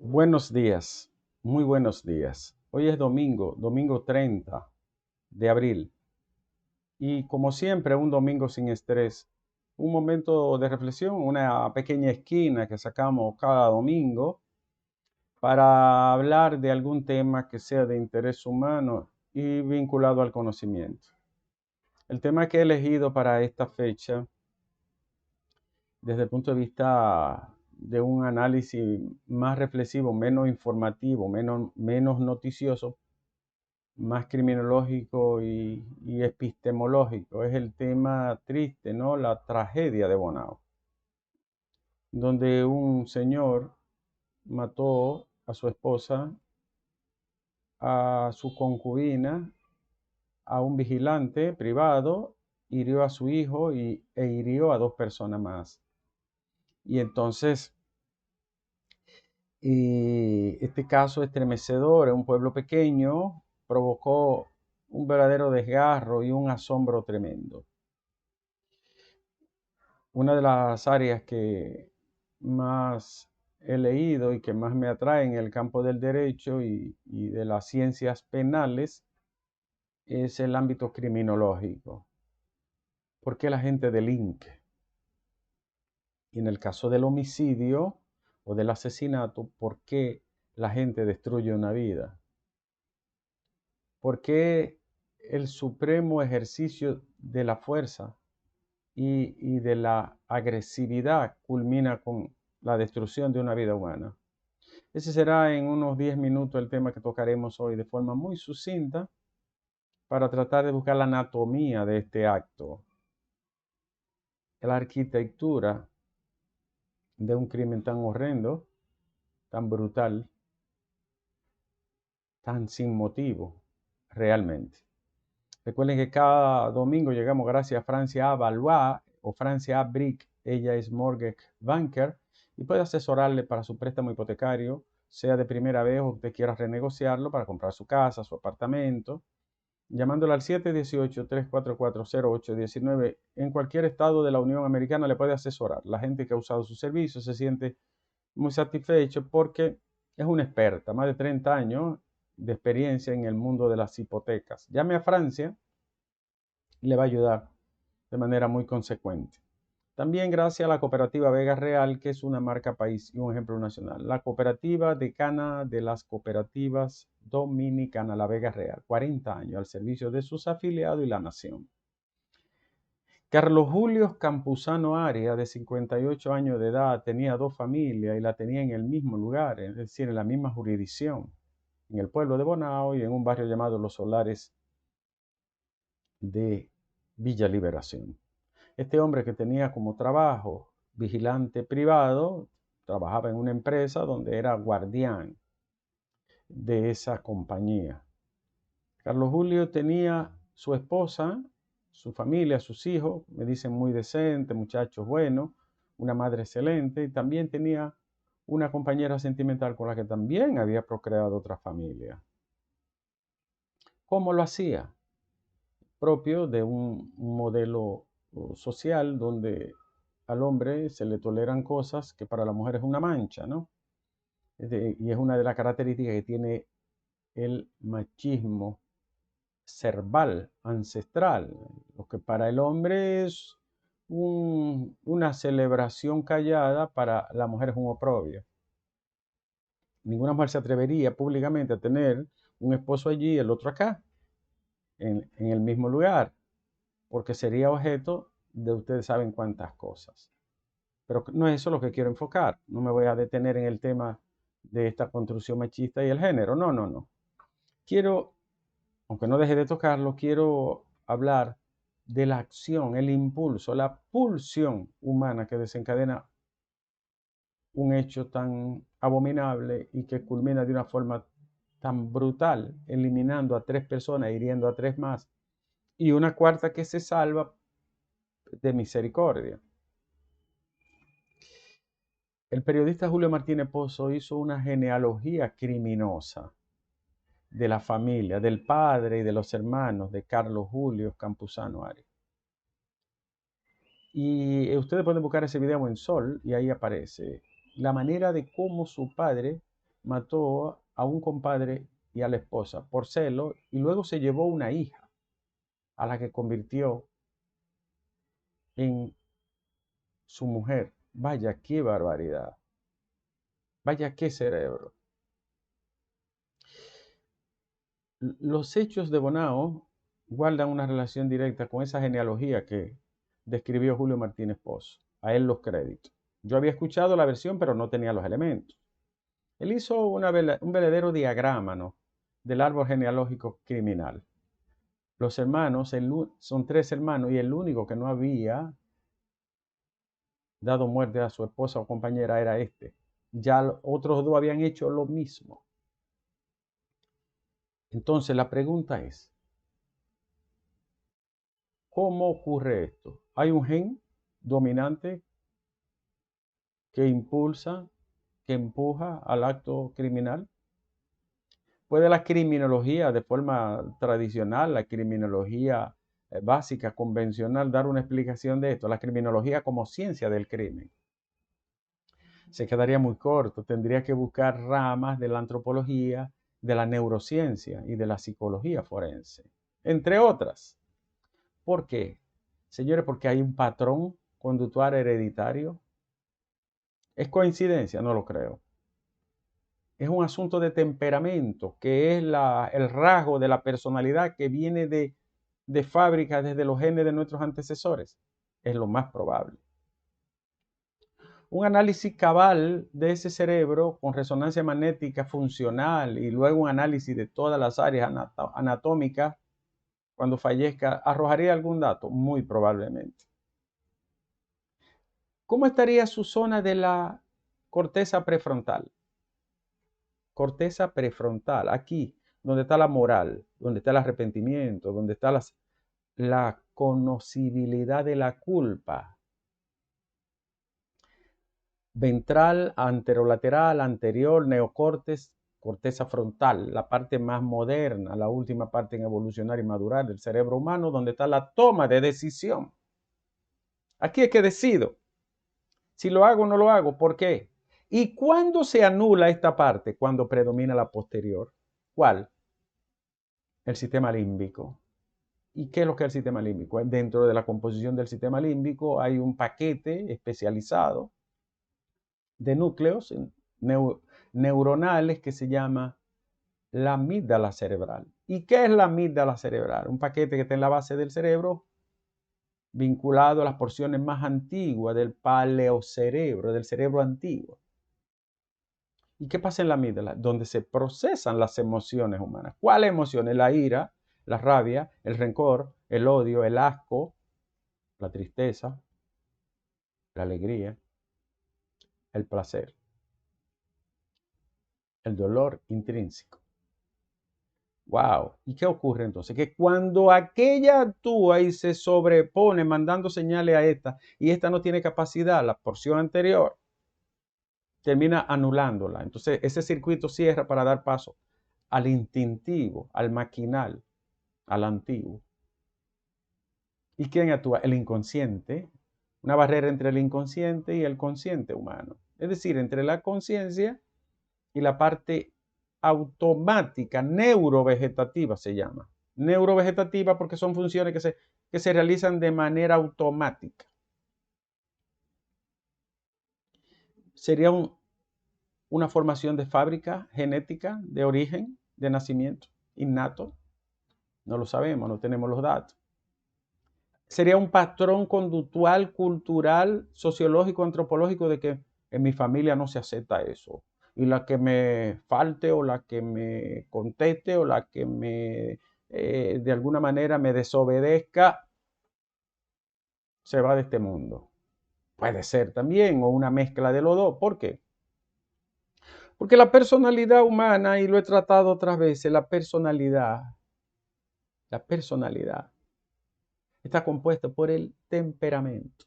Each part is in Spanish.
Buenos días, muy buenos días. Hoy es domingo 30 de abril. Y como siempre, un domingo sin estrés. Un momento de reflexión, una pequeña esquina que sacamos cada domingo para hablar de algún tema que sea de interés humano y vinculado al conocimiento. El tema que he elegido para esta fecha, desde el punto de vista de un análisis más reflexivo, menos informativo, menos noticioso, más criminológico y epistemológico. Es el tema triste, ¿no? La tragedia de Bonao, donde un señor mató a su esposa, a su concubina, a un vigilante privado, hirió a su hijo e hirió a dos personas más. Y entonces, este caso estremecedor en un pueblo pequeño provocó un verdadero desgarro y un asombro tremendo. Una de las áreas que más he leído y que más me atrae en el campo del derecho y de las ciencias penales es el ámbito criminológico. ¿Por qué la gente delinque? Y en el caso del homicidio o del asesinato, ¿por qué la gente destruye una vida? ¿Por qué el supremo ejercicio de la fuerza y de la agresividad culmina con la destrucción de una vida humana? Ese será en unos 10 minutos el tema que tocaremos hoy de forma muy sucinta para tratar de buscar la anatomía de este acto, la arquitectura de un crimen tan horrendo, tan brutal, tan sin motivo, realmente. Recuerden que cada domingo llegamos gracias a Francia A. Valois o Francia A. Brick. Ella es mortgage banker y puede asesorarle para su préstamo hipotecario, sea de primera vez o usted quiera renegociarlo para comprar su casa, su apartamento, llamándole al 718-344-0819. En cualquier estado de la Unión Americana le puede asesorar. La gente que ha usado su servicio se siente muy satisfecho porque es una experta, más de 30 años de experiencia en el mundo de las hipotecas. Llame a Francia y le va a ayudar de manera muy consecuente. También gracias a la cooperativa Vega Real, que es una marca país y un ejemplo nacional. La cooperativa decana de las cooperativas dominicanas, la Vega Real, 40 años al servicio de sus afiliados y la nación. Carlos Julio Campuzano Arias, de 58 años de edad, tenía dos familias y la tenía en el mismo lugar, es decir, en la misma jurisdicción, en el pueblo de Bonao y en un barrio llamado Los Solares de Villa Liberación. Este hombre que tenía como trabajo vigilante privado, trabajaba en una empresa donde era guardián de esa compañía. Carlos Julio tenía su esposa, su familia, sus hijos, me dicen muy decente, muchachos buenos, una madre excelente, y también tenía una compañera sentimental con la que también había procreado otra familia. ¿Cómo lo hacía? Propio de un modelo social donde al hombre se le toleran cosas que para la mujer es una mancha, ¿no? Y es una de las características que tiene el machismo cerval, ancestral, lo que para el hombre es una celebración callada, para la mujer es un oprobio. Ninguna mujer se atrevería públicamente a tener un esposo allí y el otro acá, en el mismo lugar, porque sería objeto de ustedes saben cuántas cosas. Pero no es eso lo que quiero enfocar. No me voy a detener en el tema de esta construcción machista y el género. No, no, no. Quiero, aunque no deje de tocarlo, quiero hablar de la acción, el impulso, la pulsión humana que desencadena un hecho tan abominable y que culmina de una forma tan brutal, eliminando a tres personas, hiriendo a tres más, y una cuarta que se salva de misericordia. El periodista Julio Martínez Pozo hizo una genealogía criminosa de la familia, del padre y de los hermanos de Carlos Julio Campuzano Arias. Y ustedes pueden buscar ese video en Sol y ahí aparece la manera de cómo su padre mató a un compadre y a la esposa por celo y luego se llevó una hija a la que convirtió en su mujer. Vaya, qué barbaridad. Vaya, qué cerebro. Los hechos de Bonao guardan una relación directa con esa genealogía que describió Julio Martínez Pozo. A él los créditos. Yo había escuchado la versión, pero no tenía los elementos. Él hizo un verdadero diagrama, ¿no?, del árbol genealógico criminal. Los hermanos, son 3 hermanos y el único que no había dado muerte a su esposa o compañera era este. Ya los otros 2 habían hecho lo mismo. Entonces la pregunta es, ¿cómo ocurre esto? ¿Hay un gen dominante que impulsa, que empuja al acto criminal? ¿Puede la criminología de forma tradicional, la criminología básica, convencional, dar una explicación de esto? La criminología como ciencia del crimen. Se quedaría muy corto, tendría que buscar ramas de la antropología, de la neurociencia y de la psicología forense, entre otras. ¿Por qué? Señores, porque hay un patrón conductual hereditario. ¿Es coincidencia? No lo creo. Es un asunto de temperamento, que es el rasgo de la personalidad que viene de fábrica desde los genes de nuestros antecesores. Es lo más probable. Un análisis cabal de ese cerebro con resonancia magnética funcional y luego un análisis de todas las áreas anatómicas cuando fallezca, ¿arrojaría algún dato? Muy probablemente. ¿Cómo estaría su zona de la corteza prefrontal? Corteza prefrontal, aquí, donde está la moral, donde está el arrepentimiento, donde está la conocibilidad de la culpa. Ventral, anterolateral, anterior, neocortes, corteza frontal, la parte más moderna, la última parte en evolucionar y madurar del cerebro humano, donde está la toma de decisión. Aquí es que decido si lo hago o no lo hago. ¿Por qué? ¿Y cuándo se anula esta parte? Cuando predomina la posterior. ¿Cuál? El sistema límbico. ¿Y qué es lo que es el sistema límbico? Dentro de la composición del sistema límbico hay un paquete especializado de núcleos neuronales que se llama la amígdala cerebral. ¿Y qué es la amígdala cerebral? Un paquete que está en la base del cerebro vinculado a las porciones más antiguas del paleocerebro, del cerebro antiguo. ¿Y qué pasa en la amígdala? Donde se procesan las emociones humanas. ¿Cuáles emociones? La ira, la rabia, el rencor, el odio, el asco, la tristeza, la alegría, el placer, el dolor intrínseco. Wow. ¿Y qué ocurre entonces? Que cuando aquella actúa y se sobrepone mandando señales a esta y esta no tiene capacidad, la porción anterior termina anulándola. Entonces ese circuito cierra para dar paso al instintivo, al maquinal, al antiguo. ¿Y quién actúa? El inconsciente. Una barrera entre el inconsciente y el consciente humano. Es decir, entre la conciencia y la parte automática, neurovegetativa se llama. Neurovegetativa porque son funciones que se realizan de manera automática. Sería una formación de fábrica genética, de origen, de nacimiento, innato. No lo sabemos, no tenemos los datos. Sería un patrón conductual, cultural, sociológico, antropológico de que en mi familia no se acepta eso. Y la que me falte o la que me conteste o la que de alguna manera me desobedezca, se va de este mundo. Puede ser también, o una mezcla de los dos. ¿Por qué? Porque la personalidad humana, y lo he tratado otras veces, la personalidad está compuesta por el temperamento.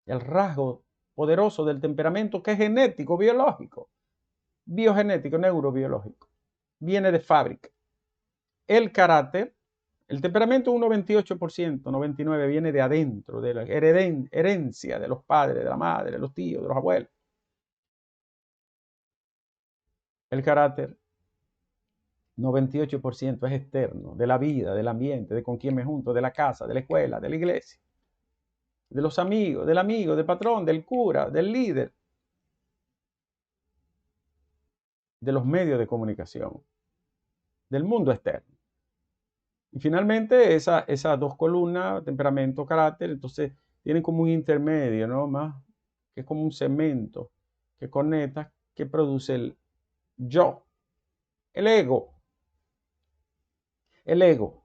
El rasgo poderoso del temperamento que es genético, biológico, biogenético, neurobiológico. Viene de fábrica. El carácter, el temperamento un 98%, 99% viene de adentro, de la herencia de los padres, de la madre, de los tíos, de los abuelos. El carácter, 98% es externo, de la vida, del ambiente, de con quién me junto, de la casa, de la escuela, de la iglesia, de los amigos, del amigo, del patrón, del cura, del líder, de los medios de comunicación, del mundo externo. Y finalmente esas dos columnas, temperamento, carácter, entonces tienen como un intermedio, ¿no? Más, que es como un cemento que conecta, que produce el yo, el ego. El ego.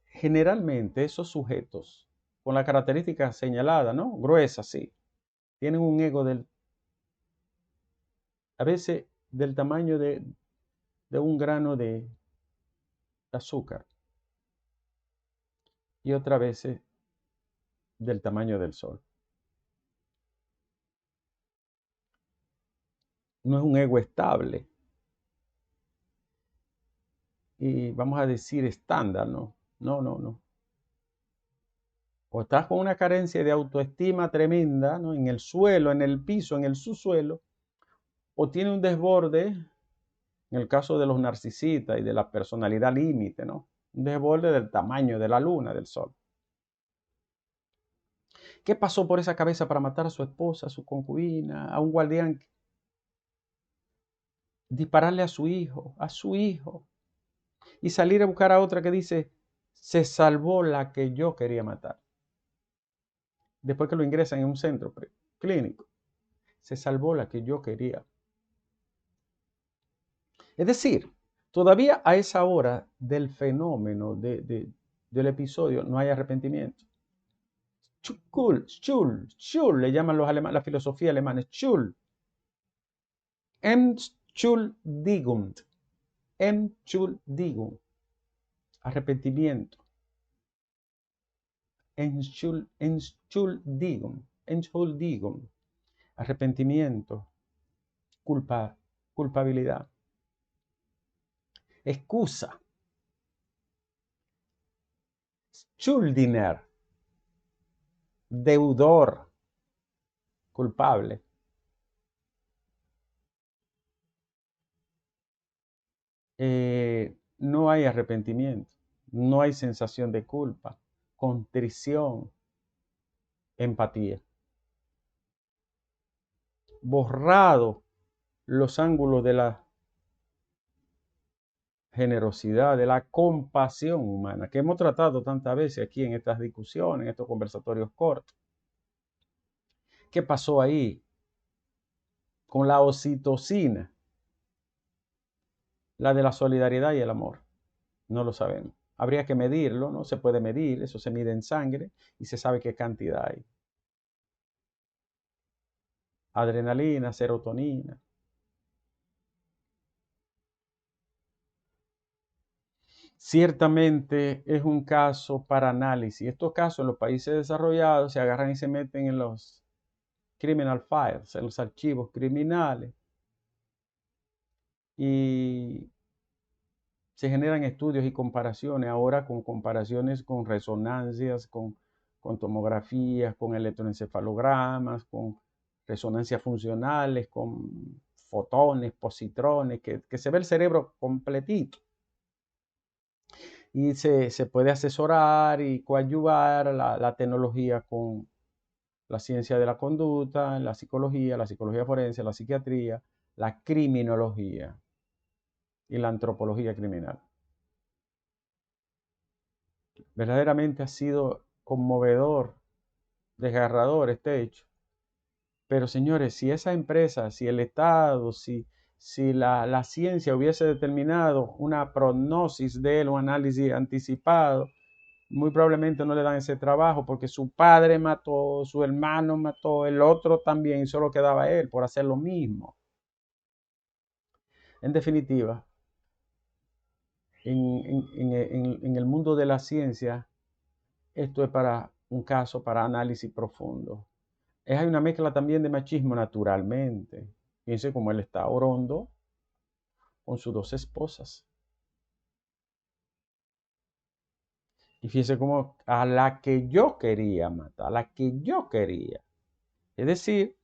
Generalmente esos sujetos con la característica señalada, ¿no? Gruesa, sí, tienen un ego a veces del tamaño de un grano de azúcar y otras veces del tamaño del sol. No es un ego estable y vamos a decir estándar, ¿no? No, no, no. O estás con una carencia de autoestima tremenda, ¿no? En el suelo, en el piso, en el subsuelo, o tiene un desborde, en el caso de los narcisistas y de la personalidad límite, ¿no? Un desborde del tamaño de la luna, del sol. ¿Qué pasó por esa cabeza para matar a su esposa, a su concubina, a un guardián? Dispararle a su hijo, y salir a buscar a otra que dice, se salvó la que yo quería matar. Después que lo ingresan en un centro clínico, se salvó la que yo quería. Es decir, todavía a esa hora del fenómeno del episodio no hay arrepentimiento. Schul, le llaman los alemanes, la filosofía alemana, Schul. Entschuldigung. Entschuldigung. Arrepentimiento. Entschuldigung. Entschuldigung. Arrepentimiento. Culpabilidad. Excusa. Schuldiner. Deudor. Culpable. No hay arrepentimiento, no hay sensación de culpa, contrición, empatía. Borrado los ángulos de la generosidad, de la compasión humana, que hemos tratado tantas veces aquí en estas discusiones, en estos conversatorios cortos. ¿Qué pasó ahí con la oxitocina? La de la solidaridad y el amor. No lo sabemos. Habría que medirlo, ¿no? Se puede medir, eso se mide en sangre y se sabe qué cantidad hay. Adrenalina, serotonina. Ciertamente es un caso para análisis. Estos casos en los países desarrollados se agarran y se meten en los criminal files, en los archivos criminales, y se generan estudios y comparaciones, ahora con comparaciones con resonancias, con tomografías, con electroencefalogramas, con resonancias funcionales, con fotones, positrones, que se ve el cerebro completito. Y se puede asesorar y coadyuvar la tecnología con la ciencia de la conducta, la psicología forense, la psiquiatría, la criminología y la antropología criminal. Verdaderamente ha sido conmovedor, desgarrador este hecho. Pero señores, si esa empresa, si el Estado, si la ciencia hubiese determinado una prognosis de él, un análisis anticipado, muy probablemente no le dan ese trabajo porque su padre mató, su hermano mató, el otro también, y solo quedaba él por hacer lo mismo. En definitiva, en el mundo de la ciencia, esto es para un caso para análisis profundo. Hay una mezcla también de machismo naturalmente. Fíjense cómo él está orondo con sus dos esposas. Y fíjense cómo a la que yo quería matar, a la que yo quería. Es decir,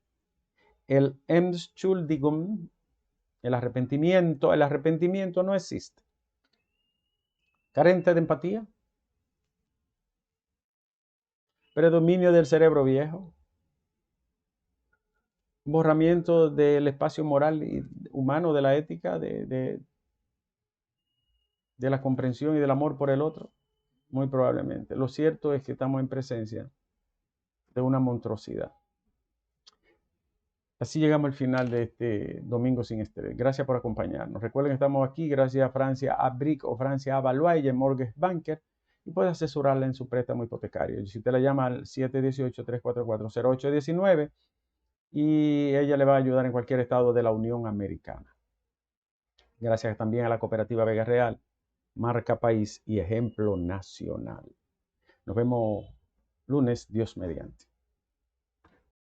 el Entschuldigung, el arrepentimiento no existe. Carente de empatía, predominio del cerebro viejo, borramiento del espacio moral y humano, de la ética, de la comprensión y del amor por el otro, muy probablemente. Lo cierto es que estamos en presencia de una monstruosidad. Así llegamos al final de este Domingo Sin Estrés. Gracias por acompañarnos. Recuerden que estamos aquí gracias a Francia Abric o Francia Avalois y Mortgage Banker, y puede asesorarla en su préstamo hipotecario. Si usted la llama al 718-344-0819 y ella le va a ayudar en cualquier estado de la Unión Americana. Gracias también a la Cooperativa Vega Real, marca país y ejemplo nacional. Nos vemos lunes, Dios mediante.